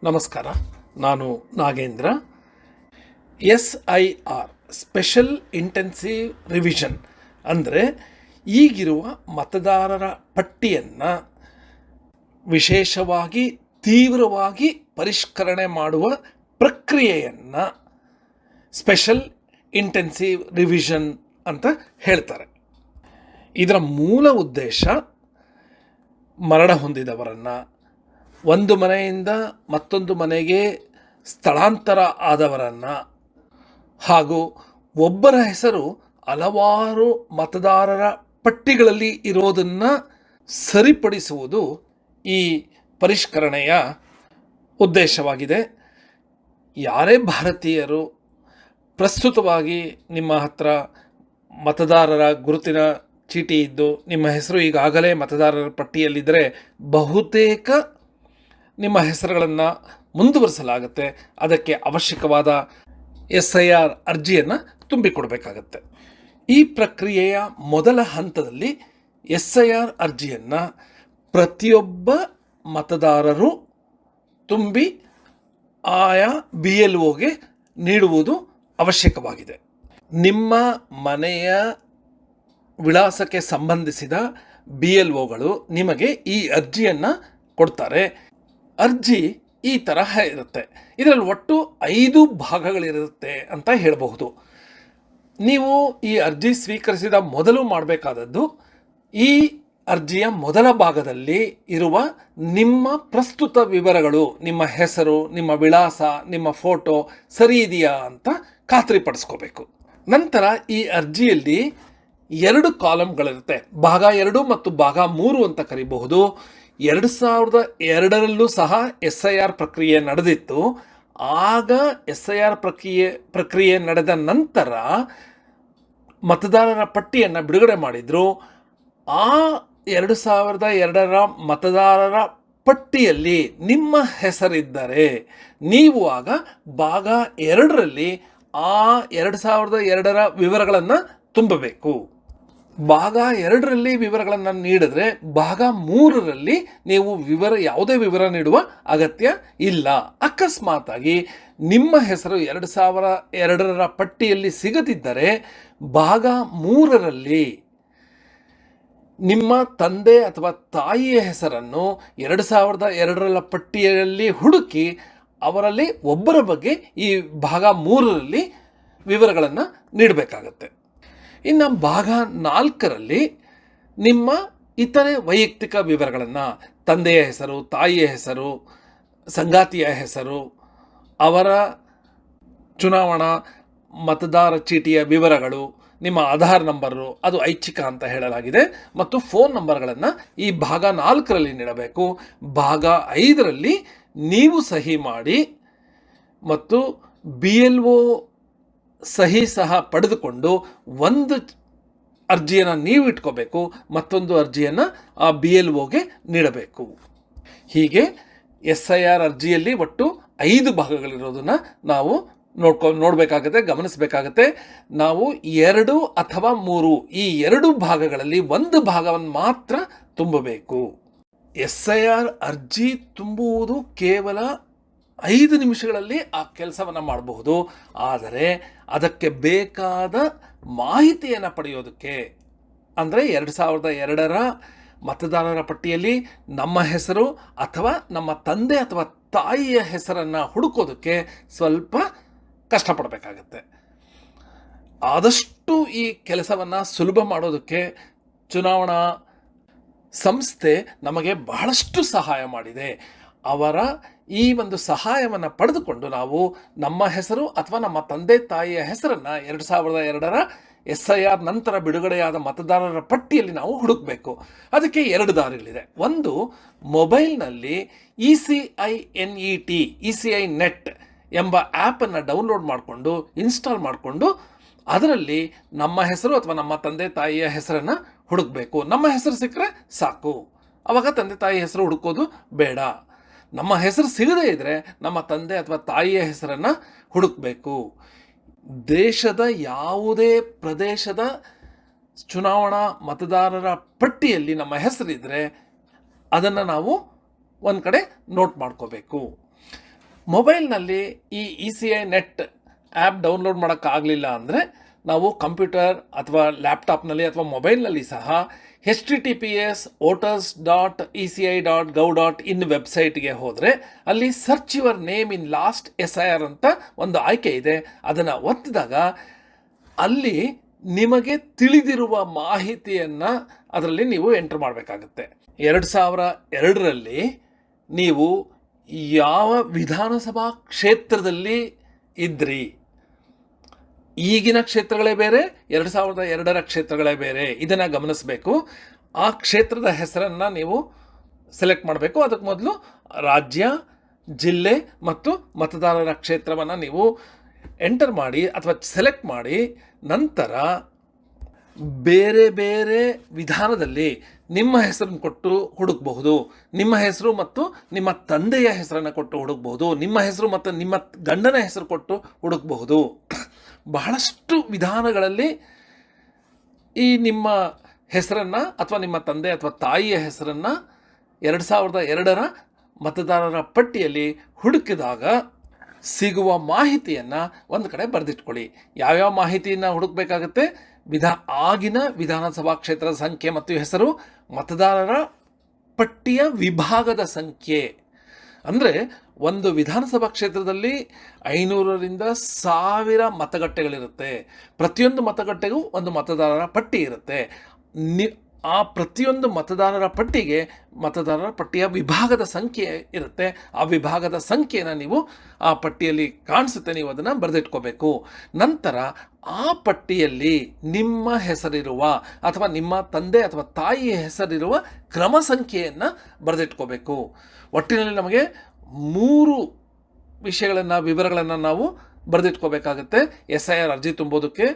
ನಮಸ್ಕಾರ. ನಾನು Nagendra. SIR special intensive revision ಅಂದರೆ ಈಗಿರುವ ಮತದಾರರ ಪಟ್ಟಿಯನ್ನು ವಿಶೇಷವಾಗಿ ತೀವ್ರವಾಗಿ ಪರಿಷ್ಕರಣೆ ಮಾಡುವ ಪ್ರಕ್ರಿಯೆಯನ್ನು ಸ್ಪೆಷಲ್ ಇಂಟೆನ್ಸಿವ್ ರಿವಿಷನ್ ಅಂತ ಹೇಳ್ತಾರೆ. ಇದರ ಮೂಲ ಉದ್ದೇಶ ಮರಣ ಹೊಂದಿದವರನ್ನು, ಒಂದು ಮನೆಯಿಂದ ಮತ್ತೊಂದು ಮನೆಗೆ ಸ್ಥಳಾಂತರ ಆದವರನ್ನು ಹಾಗೂ ಒಬ್ಬರ ಹೆಸರು ಹಲವಾರು ಮತದಾರರ ಪಟ್ಟಿಗಳಲ್ಲಿ ಇರೋದನ್ನು ಸರಿಪಡಿಸುವುದು ಈ ಪರಿಷ್ಕರಣೆಯ ಉದ್ದೇಶವಾಗಿದೆ. ಯಾರೇ ಭಾರತೀಯರು ಪ್ರಸ್ತುತವಾಗಿ ನಿಮ್ಮ ಹತ್ರ ಮತದಾರರ ಗುರುತಿನ ಚೀಟಿ ಇದ್ದು ನಿಮ್ಮ ಹೆಸರು ಈಗಾಗಲೇ ಮತದಾರರ ಪಟ್ಟಿಯಲ್ಲಿದ್ದರೆ ಬಹುತೇಕ ನಿಮ್ಮ ಹೆಸರುಗಳನ್ನು ಮುಂದುವರಿಸಲಾಗುತ್ತೆ. ಅದಕ್ಕೆ ಅವಶ್ಯಕವಾದ SIR ಅರ್ಜಿಯನ್ನು ತುಂಬಿಕೊಡಬೇಕಾಗತ್ತೆ. ಈ ಪ್ರಕ್ರಿಯೆಯ ಮೊದಲ ಹಂತದಲ್ಲಿ SIR ಅರ್ಜಿಯನ್ನು ಪ್ರತಿಯೊಬ್ಬ ಮತದಾರರು ತುಂಬಿ ಆಯಾ BLOಗೆ ನೀಡುವುದು ಅವಶ್ಯಕವಾಗಿದೆ. ನಿಮ್ಮ ಮನೆಯ ವಿಳಾಸಕ್ಕೆ ಸಂಬಂಧಿಸಿದ BLOಗಳು ನಿಮಗೆ ಈ ಅರ್ಜಿಯನ್ನು ಕೊಡ್ತಾರೆ. ಅರ್ಜಿ ಈ ತರಹ ಇರುತ್ತೆ. ಇದರಲ್ಲಿ ಒಟ್ಟು 5 ಭಾಗಗಳಿರುತ್ತೆ ಅಂತ ಹೇಳಬಹುದು. ನೀವು ಈ ಅರ್ಜಿ ಸ್ವೀಕರಿಸಿದ ಮೊದಲು ಮಾಡಬೇಕಾದದ್ದು, ಈ ಅರ್ಜಿಯ ಮೊದಲ ಭಾಗದಲ್ಲಿ ಇರುವ ನಿಮ್ಮ ಪ್ರಸ್ತುತ ವಿವರಗಳು, ನಿಮ್ಮ ಹೆಸರು, ನಿಮ್ಮ ವಿಳಾಸ, ನಿಮ್ಮ ಫೋಟೋ ಸರಿ ಇದೆಯಾ ಅಂತ ಖಾತ್ರಿಪಡಿಸ್ಕೋಬೇಕು. ನಂತರ ಈ ಅರ್ಜಿಯಲ್ಲಿ 2 ಕಾಲಮ್ಗಳಿರುತ್ತೆ. ಭಾಗ 2 ಮತ್ತು ಭಾಗ 3 ಅಂತ ಕರಿಬಹುದು. 2002ರಲ್ಲೂ ಸಹ SIR ಪ್ರಕ್ರಿಯೆ ನಡೆದಿತ್ತು. ಆಗ SIR ಪ್ರಕ್ರಿಯೆ ನಡೆದ ನಂತರ ಮತದಾರರ ಪಟ್ಟಿಯನ್ನು ಬಿಡುಗಡೆ ಮಾಡಿದರು. ಆ 2002ರ ಮತದಾರರ ಪಟ್ಟಿಯಲ್ಲಿ ನಿಮ್ಮ ಹೆಸರಿದ್ದರೆ ನೀವು ಆಗ ಭಾಗ 2ರಲ್ಲಿ ಆ 2002ರ ವಿವರಗಳನ್ನು ತುಂಬಬೇಕು. ಭಾಗ 2ರಲ್ಲಿ ವಿವರಗಳನ್ನು ನೀಡಿದ್ರೆ ಭಾಗ 3ರಲ್ಲಿ ನೀವು ಯಾವುದೇ ವಿವರ ನೀಡುವ ಅಗತ್ಯ ಇಲ್ಲ. ಅಕಸ್ಮಾತಾಗಿ ನಿಮ್ಮ ಹೆಸರು 2002ರ ಪಟ್ಟಿಯಲ್ಲಿ ಸಿಗದಿದ್ದರೆ ಭಾಗ 3ರಲ್ಲಿ ನಿಮ್ಮ ತಂದೆ ಅಥವಾ ತಾಯಿಯ ಹೆಸರನ್ನು 2002ರ ಪಟ್ಟಿಯಲ್ಲಿ ಹುಡುಕಿ ಅವರಲ್ಲಿ ಒಬ್ಬರ ಬಗ್ಗೆ ಈ ಭಾಗ 3ರಲ್ಲಿ ವಿವರಗಳನ್ನು ನೀಡಬೇಕಾಗತ್ತೆ. ಇನ್ನು ಭಾಗ 4ರಲ್ಲಿ ನಿಮ್ಮ ಇತರೆ ವೈಯಕ್ತಿಕ ವಿವರಗಳನ್ನು, ತಂದೆಯ ಹೆಸರು, ತಾಯಿಯ ಹೆಸರು, ಸಂಗಾತಿಯ ಹೆಸರು, ಅವರ ಚುನಾವಣಾ ಮತದಾರ ಚೀಟಿಯ ವಿವರಗಳು, ನಿಮ್ಮ ಆಧಾರ್ ನಂಬರು, ಅದು ಐಚ್ಛಿಕ ಅಂತ ಹೇಳಲಾಗಿದೆ, ಮತ್ತು ಫೋನ್ ನಂಬರ್ಗಳನ್ನು ಈ ಭಾಗ 4ರಲ್ಲಿ ನೀಡಬೇಕು. ಭಾಗ 5ರಲ್ಲಿ ನೀವು ಸಹಿ ಮಾಡಿ ಮತ್ತು BLO ಸಹಿ ಸಹ ಪಡೆದುಕೊಂಡು ಒಂದು ಅರ್ಜಿಯನ್ನು ನೀವು ಇಟ್ಕೋಬೇಕು, ಮತ್ತೊಂದು ಅರ್ಜಿಯನ್ನು ಆ BLOಗೆ ನೀಡಬೇಕು. ಹೀಗೆ SIR ಅರ್ಜಿಯಲ್ಲಿ ಒಟ್ಟು 5 ಭಾಗಗಳಿರೋದನ್ನು ನಾವು ನೋಡಬೇಕಾಗತ್ತೆ, ಗಮನಿಸಬೇಕಾಗತ್ತೆ. ನಾವು 2 ಅಥವಾ 3 ಈ 2 ಭಾಗಗಳಲ್ಲಿ ಒಂದು ಭಾಗವನ್ನು ಮಾತ್ರ ತುಂಬಬೇಕು. SIR ಅರ್ಜಿ ತುಂಬುವುದು ಕೇವಲ 5 ನಿಮಿಷಗಳಲ್ಲಿ ಆ ಕೆಲಸವನ್ನು ಮಾಡಬಹುದು. ಆದರೆ ಅದಕ್ಕೆ ಬೇಕಾದ ಮಾಹಿತಿಯನ್ನು ಪಡೆಯೋದಕ್ಕೆ, ಅಂದರೆ 2002ರ ಮತದಾರರ ಪಟ್ಟಿಯಲ್ಲಿ ನಮ್ಮ ಹೆಸರು ಅಥವಾ ನಮ್ಮ ತಂದೆ ಅಥವಾ ತಾಯಿಯ ಹೆಸರನ್ನು ಹುಡುಕೋದಕ್ಕೆ ಸ್ವಲ್ಪ ಕಷ್ಟಪಡಬೇಕಾಗತ್ತೆ. ಆದಷ್ಟು ಈ ಕೆಲಸವನ್ನು ಸುಲಭ ಮಾಡೋದಕ್ಕೆ ಚುನಾವಣಾ ಸಂಸ್ಥೆ ನಮಗೆ ಬಹಳಷ್ಟು ಸಹಾಯ ಮಾಡಿದೆ. ಅವರ ಈ ಒಂದು ಸಹಾಯವನ್ನು ಪಡೆದುಕೊಂಡು ನಾವು ನಮ್ಮ ಹೆಸರು ಅಥವಾ ನಮ್ಮ ತಂದೆ ತಾಯಿಯ ಹೆಸರನ್ನು 2002ರ SIR ನಂತರ ಬಿಡುಗಡೆಯಾದ ಮತದಾರರ ಪಟ್ಟಿಯಲ್ಲಿ ನಾವು ಹುಡುಕಬೇಕು. ಅದಕ್ಕೆ 2 ದಾರಿಗಳಿದೆ. ಒಂದು, ಮೊಬೈಲ್ನಲ್ಲಿ ECI ನೆಟ್ ಎಂಬ ಆ್ಯಪನ್ನು ಡೌನ್ಲೋಡ್ ಮಾಡಿಕೊಂಡು ಇನ್ಸ್ಟಾಲ್ ಮಾಡಿಕೊಂಡು ಅದರಲ್ಲಿ ನಮ್ಮ ಹೆಸರು ಅಥವಾ ನಮ್ಮ ತಂದೆ ತಾಯಿಯ ಹೆಸರನ್ನು ಹುಡುಕಬೇಕು. ನಮ್ಮ ಹೆಸರು ಸಿಕ್ಕರೆ ಸಾಕು, ಆವಾಗ ತಂದೆ ತಾಯಿ ಹೆಸರು ಹುಡುಕೋದು ಬೇಡ. ನಮ್ಮ ಹೆಸರು ಸಿಗದೇ ಇದ್ದರೆ ನಮ್ಮ ತಂದೆ ಅಥವಾ ತಾಯಿಯ ಹೆಸರನ್ನು ಹುಡುಕಬೇಕು. ದೇಶದ ಯಾವುದೇ ಪ್ರದೇಶದ ಚುನಾವಣಾ ಮತದಾರರ ಪಟ್ಟಿಯಲ್ಲಿ ನಮ್ಮ ಹೆಸರಿದ್ದರೆ ಅದನ್ನು ನಾವು ಒಂದು ಕಡೆ ನೋಟ್ ಮಾಡ್ಕೋಬೇಕು. ಮೊಬೈಲ್ನಲ್ಲಿ ಈ ECI ನೆಟ್ ಆ್ಯಪ್ ಡೌನ್ಲೋಡ್ ಮಾಡೋಕ್ಕಾಗಲಿಲ್ಲ ಅಂದರೆ ನಾವು ಕಂಪ್ಯೂಟರ್ ಅಥವಾ ಲ್ಯಾಪ್ಟಾಪ್ನಲ್ಲಿ ಅಥವಾ ಮೊಬೈಲ್ನಲ್ಲಿ ಸಹ https://voters.eci.gov.in ವೆಬ್ಸೈಟ್ಗೆ ಹೋದರೆ ಅಲ್ಲಿ search your name in last SIR ಅಂತ ಒಂದು ಆಯ್ಕೆ ಇದೆ. ಅದನ್ನು ಒತ್ತಿದಾಗ ಅಲ್ಲಿ ನಿಮಗೆ ತಿಳಿದಿರುವ ಮಾಹಿತಿಯನ್ನು ಅದರಲ್ಲಿ ನೀವು ಎಂಟ್ರ್ ಮಾಡಬೇಕಾಗುತ್ತೆ. 2002ರಲ್ಲಿ ನೀವು ಯಾವ ವಿಧಾನಸಭಾ ಕ್ಷೇತ್ರದಲ್ಲಿ ಇದ್ರಿ, ಈಗಿನ ಕ್ಷೇತ್ರಗಳೇ ಬೇರೆ, 2002ರ ಕ್ಷೇತ್ರಗಳೇ ಬೇರೆ, ಇದನ್ನು ಗಮನಿಸಬೇಕು. ಆ ಕ್ಷೇತ್ರದ ಹೆಸರನ್ನು ನೀವು ಸೆಲೆಕ್ಟ್ ಮಾಡಬೇಕು. ಅದಕ್ಕೆ ಮೊದಲು ರಾಜ್ಯ, ಜಿಲ್ಲೆ ಮತ್ತು ಮತದಾರರ ಕ್ಷೇತ್ರವನ್ನು ನೀವು ಎಂಟರ್ ಮಾಡಿ ಅಥವಾ ಸೆಲೆಕ್ಟ್ ಮಾಡಿ, ನಂತರ ಬೇರೆ ಬೇರೆ ವಿಧಾನದಲ್ಲಿ ನಿಮ್ಮ ಹೆಸರನ್ನು ಕೊಟ್ಟು ಹುಡುಕಬಹುದು. ನಿಮ್ಮ ಹೆಸರು ಮತ್ತು ನಿಮ್ಮ ತಂದೆಯ ಹೆಸರನ್ನು ಕೊಟ್ಟು ಹುಡುಕಬಹುದು. ನಿಮ್ಮ ಹೆಸರು ಮತ್ತು ನಿಮ್ಮ ಗಂಡನ ಹೆಸರು ಕೊಟ್ಟು ಹುಡುಕಬಹುದು. ಬಹಳಷ್ಟು ವಿಧಾನಗಳಲ್ಲಿ ಈ ನಿಮ್ಮ ಹೆಸರನ್ನು ಅಥವಾ ನಿಮ್ಮ ತಂದೆ ಅಥವಾ ತಾಯಿಯ ಹೆಸರನ್ನು 2002ರ ಮತದಾರರ ಪಟ್ಟಿಯಲ್ಲಿ ಹುಡುಕಿದಾಗ ಸಿಗುವ ಮಾಹಿತಿಯನ್ನು ಒಂದು ಕಡೆ ಬರೆದಿಟ್ಕೊಳ್ಳಿ. ಯಾವ್ಯಾವ ಮಾಹಿತಿಯನ್ನು ಹುಡುಕಬೇಕಾಗುತ್ತೆ? ಆಗಿನ ವಿಧಾನಸಭಾ ಕ್ಷೇತ್ರದ ಸಂಖ್ಯೆ ಮತ್ತು ಹೆಸರು, ಮತದಾರರ ಪಟ್ಟಿಯ ವಿಭಾಗದ ಸಂಖ್ಯೆ. ಅಂದರೆ ಒಂದು ವಿಧಾನಸಭಾ ಕ್ಷೇತ್ರದಲ್ಲಿ 500ರಿಂದ 1000 ಮತಗಟ್ಟೆಗಳಿರುತ್ತೆ. ಪ್ರತಿಯೊಂದು ಮತಗಟ್ಟೆಗೂ ಒಂದು ಮತದಾರರ ಪಟ್ಟಿ ಇರುತ್ತೆ. ಆ ಪ್ರತಿಯೊಂದು ಮತದಾರರ ಪಟ್ಟಿಗೆ ಮತದಾರರ ಪಟ್ಟಿಯ ವಿಭಾಗದ ಸಂಖ್ಯೆ ಇರುತ್ತೆ. ಆ ವಿಭಾಗದ ಸಂಖ್ಯೆಯನ್ನು ನೀವು ಆ ಪಟ್ಟಿಯಲ್ಲಿ ಕಾಣಿಸುತ್ತೆ, ನೀವು ಅದನ್ನು ಬರೆದಿಟ್ಕೋಬೇಕು. ನಂತರ ಆ ಪಟ್ಟಿಯಲ್ಲಿ ನಿಮ್ಮ ಹೆಸರಿರುವ ಅಥವಾ ನಿಮ್ಮ ತಂದೆ ಅಥವಾ ತಾಯಿಯ ಹೆಸರಿರುವ ಕ್ರಮ ಸಂಖ್ಯೆಯನ್ನು ಬರೆದಿಟ್ಕೋಬೇಕು. ಒಟ್ಟಿನಲ್ಲಿ ನಮಗೆ 3 ವಿವರಗಳನ್ನು ನಾವು ಬರೆದಿಟ್ಕೋಬೇಕಾಗುತ್ತೆ SIR ಅರ್ಜಿ ತುಂಬೋದಕ್ಕೆ.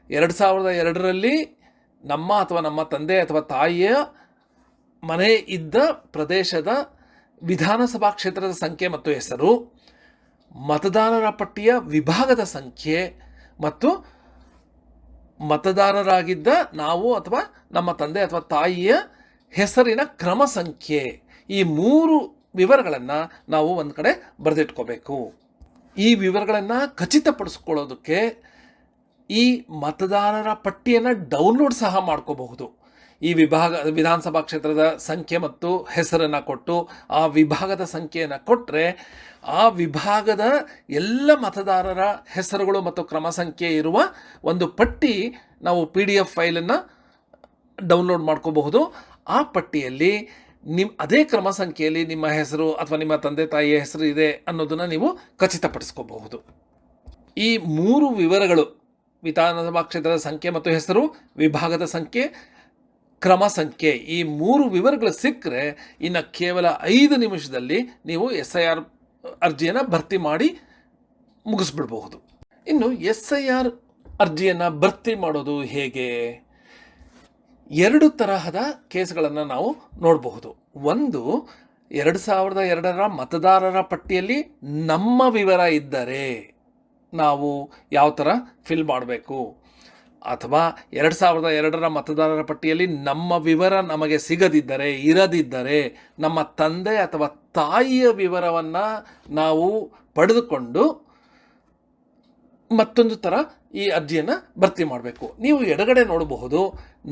2002ರಲ್ಲಿ ನಮ್ಮ ಅಥವಾ ನಮ್ಮ ತಂದೆ ಅಥವಾ ತಾಯಿಯ ಮನೆ ಇದ್ದ ಪ್ರದೇಶದ ವಿಧಾನಸಭಾ ಕ್ಷೇತ್ರದ ಸಂಖ್ಯೆ ಮತ್ತು ಹೆಸರು, ಮತದಾರರ ಪಟ್ಟಿಯ ವಿಭಾಗದ ಸಂಖ್ಯೆ ಮತ್ತು ಮತದಾರರಾಗಿದ್ದ ನಾವು ಅಥವಾ ನಮ್ಮ ತಂದೆ ಅಥವಾ ತಾಯಿಯ ಹೆಸರಿನ ಕ್ರಮ ಸಂಖ್ಯೆ. ಈ 3 ವಿವರಗಳನ್ನು ನಾವು ಒಂದು ಕಡೆ ಬರೆದಿಟ್ಕೋಬೇಕು. ಈ ವಿವರಗಳನ್ನು ಖಚಿತಪಡಿಸ್ಕೊಳ್ಳೋದಕ್ಕೆ ಈ ಮತದಾರರ ಪಟ್ಟಿಯನ್ನು ಡೌನ್ಲೋಡ್ ಸಹ ಮಾಡ್ಕೋಬಹುದು. ಈ ವಿಧಾನಸಭಾ ಕ್ಷೇತ್ರದ ಸಂಖ್ಯೆ ಮತ್ತು ಹೆಸರನ್ನು ಕೊಟ್ಟು ಆ ವಿಭಾಗದ ಸಂಖ್ಯೆಯನ್ನು ಕೊಟ್ಟರೆ ಆ ವಿಭಾಗದ ಎಲ್ಲ ಮತದಾರರ ಹೆಸರುಗಳು ಮತ್ತು ಕ್ರಮ ಸಂಖ್ಯೆ ಇರುವ ಒಂದು ಪಟ್ಟಿ ನಾವು PDF ಫೈಲನ್ನು ಡೌನ್ಲೋಡ್ ಮಾಡ್ಕೋಬಹುದು. ಆ ಪಟ್ಟಿಯಲ್ಲಿ ಅದೇ ಕ್ರಮ ಸಂಖ್ಯೆಯಲ್ಲಿ ನಿಮ್ಮ ಹೆಸರು ಅಥವಾ ನಿಮ್ಮ ತಂದೆ ತಾಯಿಯ ಹೆಸರು ಇದೆ ಅನ್ನೋದನ್ನು ನೀವು ಖಚಿತಪಡಿಸ್ಕೋಬಹುದು. ಈ 3 ವಿವರಗಳು, ವಿಧಾನಸಭಾ ಕ್ಷೇತ್ರದ ಸಂಖ್ಯೆ ಮತ್ತು ಹೆಸರು, ವಿಭಾಗದ ಸಂಖ್ಯೆ, ಕ್ರಮ ಸಂಖ್ಯೆ, ಈ 3 ವಿವರಗಳು ಸಿಕ್ಕರೆ ಇನ್ನು ಕೇವಲ 5 ನಿಮಿಷದಲ್ಲಿ ನೀವು SIR ಅರ್ಜಿಯನ್ನು ಭರ್ತಿ ಮಾಡಿ ಮುಗಿಸ್ಬಿಡ್ಬಹುದು. ಇನ್ನು SIR ಅರ್ಜಿಯನ್ನು ಭರ್ತಿ ಮಾಡೋದು ಹೇಗೆ? 2 ತರಹದ ಕೇಸ್ಗಳನ್ನು ನಾವು ನೋಡಬಹುದು. ಒಂದು, 2002ರ ಮತದಾರರ ಪಟ್ಟಿಯಲ್ಲಿ ನಮ್ಮ ವಿವರ ಇದ್ದರೆ ನಾವು ಯಾವ ಥರ ಫಿಲ್ ಮಾಡಬೇಕು, ಅಥವಾ 2002ರ ಮತದಾರರ ಪಟ್ಟಿಯಲ್ಲಿ ನಮ್ಮ ವಿವರ ನಮಗೆ ಇರದಿದ್ದರೆ ನಮ್ಮ ತಂದೆ ಅಥವಾ ತಾಯಿಯ ವಿವರವನ್ನು ನಾವು ಪಡೆದುಕೊಂಡು ಮತ್ತೊಂದು ಥರ ಈ ಅರ್ಜಿಯನ್ನು ಭರ್ತಿ ಮಾಡಬೇಕು. ನೀವು ಎಡಗಡೆ ನೋಡಬಹುದು,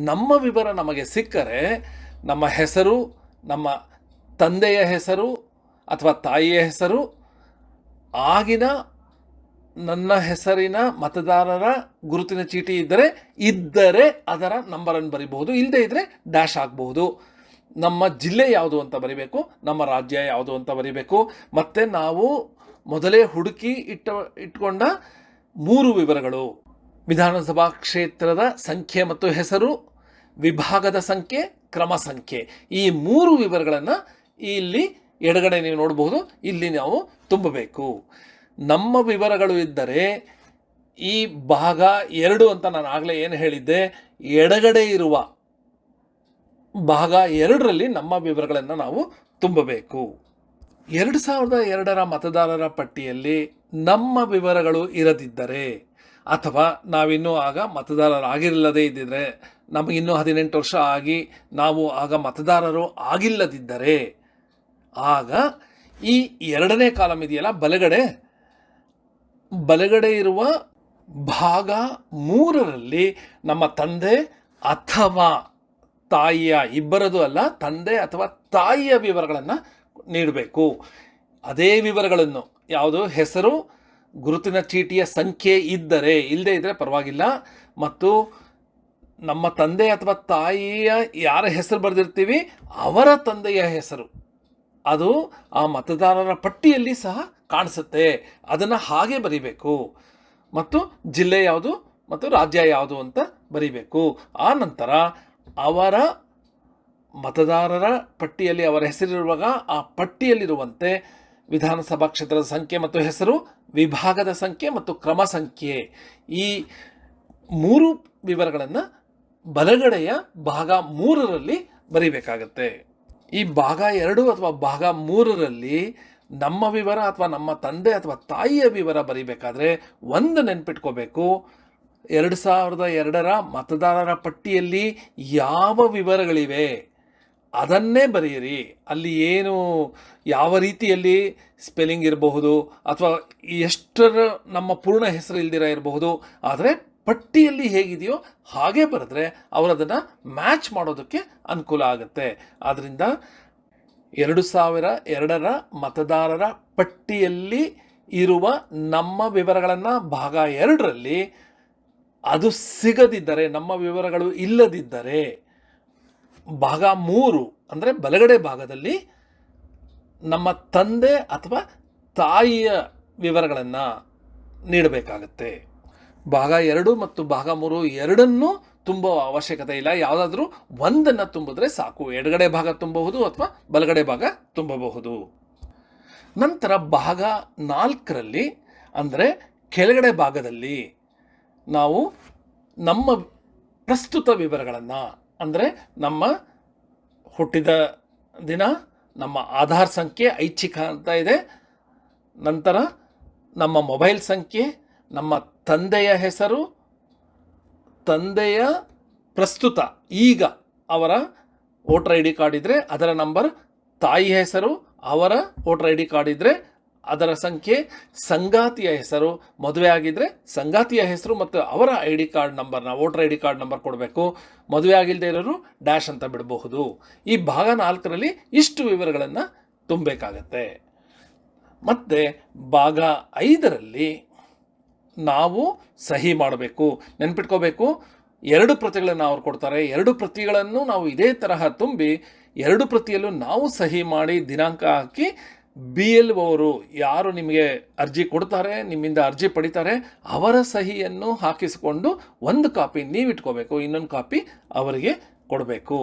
ನಮ್ಮ ವಿವರ ನಮಗೆ ಸಿಕ್ಕರೆ ನಮ್ಮ ಹೆಸರು, ನಮ್ಮ ತಂದೆಯ ಹೆಸರು ಅಥವಾ ತಾಯಿಯ ಹೆಸರು, ಆಗಿನ ನನ್ನ ಹೆಸರಿನ ಮತದಾರರ ಗುರುತಿನ ಚೀಟಿ ಇದ್ದರೆ ಅದರ ನಂಬರನ್ನು ಬರಿಬಹುದು, ಇಲ್ಲದೇ ಇದ್ದರೆ ಡ್ಯಾಶ್ ಆಗಬಹುದು. ನಮ್ಮ ಜಿಲ್ಲೆ ಯಾವುದು ಅಂತ ಬರಿಬೇಕು, ನಮ್ಮ ರಾಜ್ಯ ಯಾವುದು ಅಂತ ಬರಿಬೇಕು. ಮತ್ತು ನಾವು ಮೊದಲೇ ಹುಡುಕಿ ಇಟ್ಕೊಂಡ 3 ವಿವರಗಳು, ವಿಧಾನಸಭಾ ಕ್ಷೇತ್ರದ ಸಂಖ್ಯೆ ಮತ್ತು ಹೆಸರು, ವಿಭಾಗದ ಸಂಖ್ಯೆ, ಕ್ರಮ ಸಂಖ್ಯೆ, ಈ 3 ವಿವರಗಳನ್ನು ಇಲ್ಲಿ ಎಡಗಡೆ ನೀವು ನೋಡಬಹುದು, ಇಲ್ಲಿ ನಾವು ತುಂಬಬೇಕು. ನಮ್ಮ ವಿವರಗಳು ಇದ್ದರೆ ಈ ಭಾಗ 2 ಅಂತ ನಾನು ಆಗಲೇ ಏನು ಹೇಳಿದ್ದೆ, ಎಡಗಡೆ ಇರುವ ಭಾಗ 2ರಲ್ಲಿ ನಮ್ಮ ವಿವರಗಳನ್ನು ನಾವು ತುಂಬಬೇಕು. 2002ರ ಮತದಾರರ ಪಟ್ಟಿಯಲ್ಲಿ ನಮ್ಮ ವಿವರಗಳು ಇರದಿದ್ದರೆ ಅಥವಾ ನಾವಿನ್ನೂ ಆಗ ಮತದಾರರಾಗಿಲ್ಲದೇ ಇದ್ದಿದ್ರೆ, ನಮಗಿನ್ನೂ 18 ವರ್ಷ ಆಗಿ ನಾವು ಆಗ ಮತದಾರರು ಆಗಿಲ್ಲದಿದ್ದರೆ, ಆಗ ಈ ಎರಡನೇ ಕಾಲಮ್ ಇದೆಯಲ್ಲ, ಬಲಗಡೆ ಇರುವ ಭಾಗ 3ರಲ್ಲಿ ನಮ್ಮ ತಂದೆ ಅಥವಾ ತಾಯಿಯ, ಇಬ್ಬರದು ಅಲ್ಲ, ತಂದೆ ಅಥವಾ ತಾಯಿಯ ವಿವರಗಳನ್ನು ನೀಡಬೇಕು. ಅದೇ ವಿವರಗಳನ್ನು, ಯಾವುದು, ಹೆಸರು, ಗುರುತಿನ ಚೀಟಿಯ ಸಂಖ್ಯೆ ಇದ್ದರೆ, ಇಲ್ಲದೇ ಇದ್ದರೆ ಪರವಾಗಿಲ್ಲ, ಮತ್ತು ನಮ್ಮ ತಂದೆ ಅಥವಾ ತಾಯಿಯ ಯಾರ ಹೆಸರು ಬರೆದಿರ್ತೀವಿ ಅವರ ತಂದೆಯ ಹೆಸರು ಅದು ಆ ಮತದಾರರ ಪಟ್ಟಿಯಲ್ಲಿ ಸಹ ಕಾಣಿಸುತ್ತೆ. ಅದನ್ನು ಹಾಗೆ ಬರಿಬೇಕು. ಮತ್ತು ಜಿಲ್ಲೆ ಯಾವುದು ಮತ್ತು ರಾಜ್ಯ ಯಾವುದು ಅಂತ ಬರಿಬೇಕು. ಆ ನಂತರ ಅವರ ಮತದಾರರ ಪಟ್ಟಿಯಲ್ಲಿ ಅವರ ಹೆಸರಿರುವಾಗ ಆ ಪಟ್ಟಿಯಲ್ಲಿರುವಂತೆ ವಿಧಾನಸಭಾ ಕ್ಷೇತ್ರದ ಸಂಖ್ಯೆ ಮತ್ತು ಹೆಸರು, ವಿಭಾಗದ ಸಂಖ್ಯೆ ಮತ್ತು ಕ್ರಮ ಸಂಖ್ಯೆ, ಈ 3 ವಿವರಗಳನ್ನು ಬಲಗಡೆಯ ಭಾಗ 3ರಲ್ಲಿ ಬರೀಬೇಕಾಗತ್ತೆ. ಈ ಭಾಗ 2 ಅಥವಾ ಭಾಗ 3ರಲ್ಲಿ ನಮ್ಮ ವಿವರ ಅಥವಾ ನಮ್ಮ ತಂದೆ ಅಥವಾ ತಾಯಿಯ ವಿವರ ಬರೀಬೇಕಾದ್ರೆ ಒಂದು ನೆನ್ಪಿಟ್ಕೋಬೇಕು, 2002ರ ಮತದಾರರ ಪಟ್ಟಿಯಲ್ಲಿ ಯಾವ ವಿವರಗಳಿವೆ ಅದನ್ನೇ ಬರೆಯಿರಿ. ಅಲ್ಲಿ ಏನು ಯಾವ ರೀತಿಯಲ್ಲಿ ಸ್ಪೆಲ್ಲಿಂಗ್ ಇರಬಹುದು ಅಥವಾ ಎಷ್ಟರ ನಮ್ಮ ಪೂರ್ಣ ಹೆಸರು ಇಲ್ದಿರ ಇರಬಹುದು, ಆದರೆ ಪಟ್ಟಿಯಲ್ಲಿ ಹೇಗಿದೆಯೋ ಹಾಗೆ ಬರೆದ್ರೆ ಅವರು ಅದನ್ನು ಮ್ಯಾಚ್ ಮಾಡೋದಕ್ಕೆ ಅನುಕೂಲ ಆಗುತ್ತೆ. ಆದ್ದರಿಂದ 2002ರ ಮತದಾರರ ಪಟ್ಟಿಯಲ್ಲಿ ಇರುವ ನಮ್ಮ ವಿವರಗಳನ್ನು ಭಾಗ 2ರಲ್ಲಿ ಅದು ಸಿಗದಿದ್ದರೆ, ನಮ್ಮ ವಿವರಗಳು ಇಲ್ಲದಿದ್ದರೆ, ಭಾಗ 3 ಅಂದರೆ ಬಲಗಡೆ ಭಾಗದಲ್ಲಿ ನಮ್ಮ ತಂದೆ ಅಥವಾ ತಾಯಿಯ ವಿವರಗಳನ್ನು ನೀಡಬೇಕಾಗತ್ತೆ. ಭಾಗ 2 ಮತ್ತು ಭಾಗ 3 ಎರಡನ್ನೂ ತುಂಬುವ ಅವಶ್ಯಕತೆ ಇಲ್ಲ. ಯಾವುದಾದ್ರೂ ಒಂದನ್ನು ತುಂಬಿದ್ರೆ ಸಾಕು. ಎಡಗಡೆ ಭಾಗ ತುಂಬಬಹುದು ಅಥವಾ ಬಲಗಡೆ ಭಾಗ ತುಂಬಬಹುದು. ನಂತರ ಭಾಗ 4ರಲ್ಲಿ ಅಂದರೆ ಕೆಳಗಡೆ ಭಾಗದಲ್ಲಿ ನಾವು ನಮ್ಮ ಪ್ರಸ್ತುತ ವಿವರಗಳನ್ನು, ಅಂದರೆ ನಮ್ಮ ಹುಟ್ಟಿದ ದಿನ, ನಮ್ಮ ಆಧಾರ್ ಸಂಖ್ಯೆ ಐಚ್ಛಿಕ ಅಂತ ಇದೆ, ನಂತರ ನಮ್ಮ ಮೊಬೈಲ್ ಸಂಖ್ಯೆ, ನಮ್ಮ ತಂದೆಯ ಹೆಸರು, ತಂದೆಯ ಪ್ರಸ್ತುತ ಈಗ ಅವರ ವೋಟರ್ ಐ ಡಿ ಕಾರ್ಡ್ ಇದ್ದರೆ ಅದರ ನಂಬರ್, ತಾಯಿ ಹೆಸರು, ಅವರ ವೋಟರ್ ಐ ಡಿ ಕಾರ್ಡ್ ಇದ್ದರೆ ಅದರ ಸಂಖ್ಯೆ, ಸಂಗಾತಿಯ ಹೆಸರು, ಮದುವೆ ಆಗಿದ್ದರೆ ಸಂಗಾತಿಯ ಹೆಸರು ಮತ್ತು ಅವರ ಐ ಡಿ ಕಾರ್ಡ್ ನಂಬರ್ನ, voter I D card number ಕೊಡಬೇಕು. ಮದುವೆ ಆಗಿಲ್ಲದೆ ಇರೋರು ಡ್ಯಾಶ್ ಅಂತ ಬಿಡಬಹುದು. ಈ ಭಾಗ 4ರಲ್ಲಿ ಇಷ್ಟು ವಿವರಗಳನ್ನು ತುಂಬಬೇಕಾಗತ್ತೆ. ಮತ್ತು ಭಾಗ 5ರಲ್ಲಿ ನಾವು ಸಹಿ ಮಾಡಬೇಕು. ನೆನ್ಪಿಟ್ಕೋಬೇಕು, 2 ಪ್ರತಿಗಳನ್ನು ಅವ್ರು ಕೊಡ್ತಾರೆ. 2 ಪ್ರತಿಗಳನ್ನು ನಾವು ಇದೇ ತರಹ ತುಂಬಿ 2 ಪ್ರತಿಯಲ್ಲೂ ನಾವು ಸಹಿ ಮಾಡಿ ದಿನಾಂಕ ಹಾಕಿ BLO ಅವರು ಯಾರು ನಿಮಗೆ ಅರ್ಜಿ ಕೊಡ್ತಾರೆ, ನಿಮ್ಮಿಂದ ಅರ್ಜಿ ಪಡಿತಾರೆ, ಅವರ ಸಹಿಯನ್ನು ಹಾಕಿಸಿಕೊಂಡು ಒಂದು ಕಾಪಿ ನೀವಿಟ್ಕೋಬೇಕು, ಇನ್ನೊಂದು ಕಾಪಿ ಅವರಿಗೆ ಕೊಡಬೇಕು.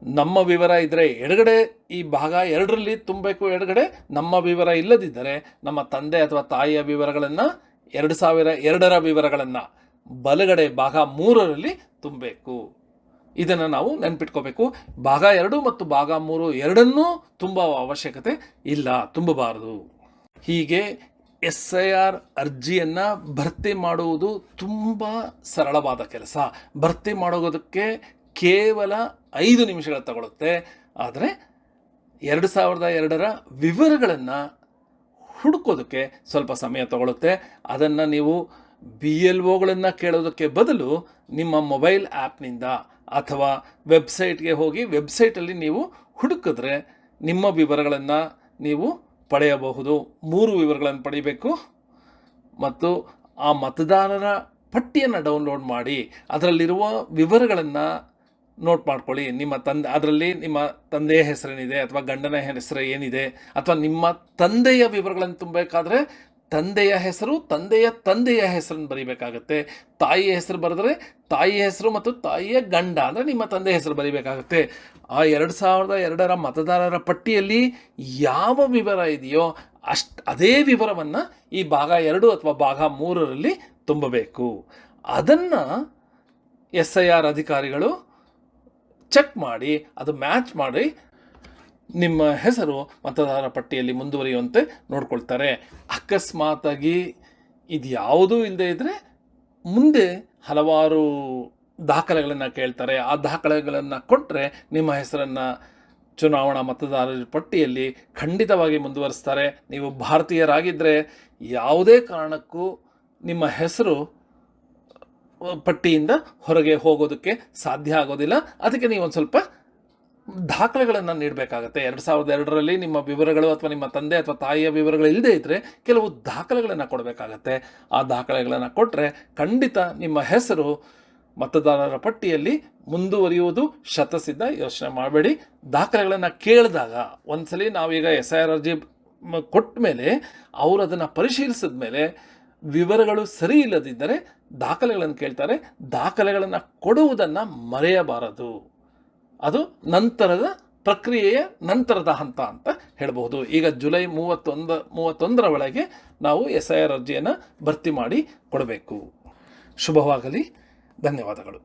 ನಮ್ಮ ವಿವರ ಇದ್ದರೆ ಎಡಗಡೆ ಈ ಭಾಗ 2ರಲ್ಲಿ ತುಂಬಬೇಕು. ಎಡಗಡೆ ನಮ್ಮ ವಿವರ ಇಲ್ಲದಿದ್ದರೆ ನಮ್ಮ ತಂದೆ ಅಥವಾ ತಾಯಿಯ ವಿವರಗಳನ್ನು, 2002ರ ವಿವರಗಳನ್ನು ಬಲಗಡೆ ಭಾಗ 3ರಲ್ಲಿ ತುಂಬಬೇಕು. ಇದನ್ನು ನಾವು ನೆನ್ಪಿಟ್ಕೋಬೇಕು. ಭಾಗ 2 ಮತ್ತು ಭಾಗ 3 ಎರಡನ್ನೂ ತುಂಬುವ ಅವಶ್ಯಕತೆ ಇಲ್ಲ, ತುಂಬಬಾರದು. ಹೀಗೆ SIR ಅರ್ಜಿಯನ್ನು ಭರ್ತಿ ಮಾಡುವುದು ತುಂಬ ಸರಳವಾದ ಕೆಲಸ. ಭರ್ತಿ ಮಾಡೋದಕ್ಕೆ ಕೇವಲ 5 ನಿಮಿಷಗಳು ತಗೊಳುತ್ತೆ. ಆದರೆ 2002ರ ವಿವರಗಳನ್ನು ಹುಡುಕೋದಕ್ಕೆ ಸ್ವಲ್ಪ ಸಮಯ ತಗೊಳುತ್ತೆ. ಅದನ್ನು ನೀವು BLOಗಳನ್ನು ಕೇಳೋದಕ್ಕೆ ಬದಲು ನಿಮ್ಮ ಮೊಬೈಲ್ ಆ್ಯಪ್ನಿಂದ ಅಥವಾ ವೆಬ್ಸೈಟ್ಗೆ ಹೋಗಿ ವೆಬ್ಸೈಟಲ್ಲಿ ನೀವು ಹುಡುಕಿದ್ರೆ ನಿಮ್ಮ ವಿವರಗಳನ್ನು ನೀವು ಪಡೆಯಬಹುದು. 3 ವಿವರಗಳನ್ನು ಪಡಿಬೇಕು ಮತ್ತು ಆ ಮತದಾರರ ಪಟ್ಟಿಯನ್ನು ಡೌನ್ಲೋಡ್ ಮಾಡಿ ಅದರಲ್ಲಿರುವ ವಿವರಗಳನ್ನು ನೋಟ್ ಮಾಡ್ಕೊಳ್ಳಿ. ಅದರಲ್ಲಿ ನಿಮ್ಮ ತಂದೆಯ ಹೆಸರೇನಿದೆ ಅಥವಾ ಗಂಡನ ಹೆಸರು ಏನಿದೆ, ಅಥವಾ ನಿಮ್ಮ ತಂದೆಯ ವಿವರಗಳನ್ನು ತುಂಬಬೇಕಾದ್ರೆ ತಂದೆಯ ಹೆಸರು, ತಂದೆಯ ಹೆಸರನ್ನು ಬರೀಬೇಕಾಗತ್ತೆ. ತಾಯಿಯ ಹೆಸರು ಬರೆದ್ರೆ ತಾಯಿಯ ಹೆಸರು ಮತ್ತು ತಾಯಿಯ ಗಂಡ ಅಂದರೆ ನಿಮ್ಮ ತಂದೆಯ ಹೆಸರು ಬರೀಬೇಕಾಗತ್ತೆ. ಆ 2002ರ ಮತದಾರರ ಪಟ್ಟಿಯಲ್ಲಿ ಯಾವ ವಿವರ ಇದೆಯೋ ಅದೇ ವಿವರವನ್ನು ಈ ಭಾಗ 2 ಅಥವಾ ಭಾಗ 3ರಲ್ಲಿ ತುಂಬಬೇಕು. ಅದನ್ನು SIR ಅಧಿಕಾರಿಗಳು ಚೆಕ್ ಮಾಡಿ ಅದು ಮ್ಯಾಚ್ ಮಾಡಿ ನಿಮ್ಮ ಹೆಸರು ಮತದಾರರ ಪಟ್ಟಿಯಲ್ಲಿ ಮುಂದುವರಿಯುವಂತೆ ನೋಡ್ಕೊಳ್ತಾರೆ. ಅಕಸ್ಮಾತಾಗಿ ಇದು ಯಾವುದೂ ಇಲ್ಲದೆ ಇದ್ದರೆ ಮುಂದೆ ಹಲವಾರು ದಾಖಲೆಗಳನ್ನು ಕೇಳ್ತಾರೆ. ಆ ದಾಖಲೆಗಳನ್ನು ಕೊಟ್ಟರೆ ನಿಮ್ಮ ಹೆಸರನ್ನು ಚುನಾವಣಾ ಮತದಾರರ ಪಟ್ಟಿಯಲ್ಲಿ ಖಂಡಿತವಾಗಿ ಮುಂದುವರಿಸ್ತಾರೆ. ನೀವು ಭಾರತೀಯರಾಗಿದ್ದರೆ ಯಾವುದೇ ಕಾರಣಕ್ಕೂ ನಿಮ್ಮ ಹೆಸರು ಪಟ್ಟಿಯಿಂದ ಹೊರಗೆ ಹೋಗೋದಕ್ಕೆ ಸಾಧ್ಯ ಆಗೋದಿಲ್ಲ. ಅದಕ್ಕೆ ನೀವು ಒಂದು ಸ್ವಲ್ಪ ದಾಖಲೆಗಳನ್ನು ನೀಡಬೇಕಾಗತ್ತೆ. 2002ರಲ್ಲಿ ನಿಮ್ಮ ವಿವರಗಳು ಅಥವಾ ನಿಮ್ಮ ತಂದೆ ಅಥವಾ ತಾಯಿಯ ವಿವರಗಳು ಇಲ್ಲದೇ ಇದ್ದರೆ ಕೆಲವು ದಾಖಲೆಗಳನ್ನು ಕೊಡಬೇಕಾಗತ್ತೆ. ಆ ದಾಖಲೆಗಳನ್ನು ಕೊಟ್ಟರೆ ಖಂಡಿತ ನಿಮ್ಮ ಹೆಸರು ಮತದಾರರ ಪಟ್ಟಿಯಲ್ಲಿ ಮುಂದುವರಿಯುವುದು ಶತಸಿದ್ಧ. ಯೋಚನೆ ಮಾಡಬೇಡಿ. ದಾಖಲೆಗಳನ್ನು ಕೇಳಿದಾಗ ಒಂದ್ಸಲಿ ನಾವೀಗ SIR ಅರ್ಜಿ ಕೊಟ್ಟ ಮೇಲೆ ಅವರು ಅದನ್ನು ಪರಿಶೀಲಿಸಿದ ಮೇಲೆ ವಿವರಗಳು ಸರಿ ಇಲ್ಲದಿದ್ದರೆ ದಾಖಲೆಗಳನ್ನು ಕೇಳ್ತಾರೆ. ದಾಖಲೆಗಳನ್ನು ಕೊಡುವುದನ್ನು ಮರೆಯಬಾರದು. ಅದು ನಂತರದ ಪ್ರಕ್ರಿಯೆಯ ನಂತರದ ಹಂತ ಅಂತ ಹೇಳಬಹುದು. ಈಗ ಜುಲೈ 31ರ ಒಳಗೆ ನಾವು SIR ಅರ್ಜಿಯನ್ನು ಭರ್ತಿ ಮಾಡಿ ಕೊಡಬೇಕು. ಶುಭವಾಗಲಿ. ಧನ್ಯವಾದಗಳು.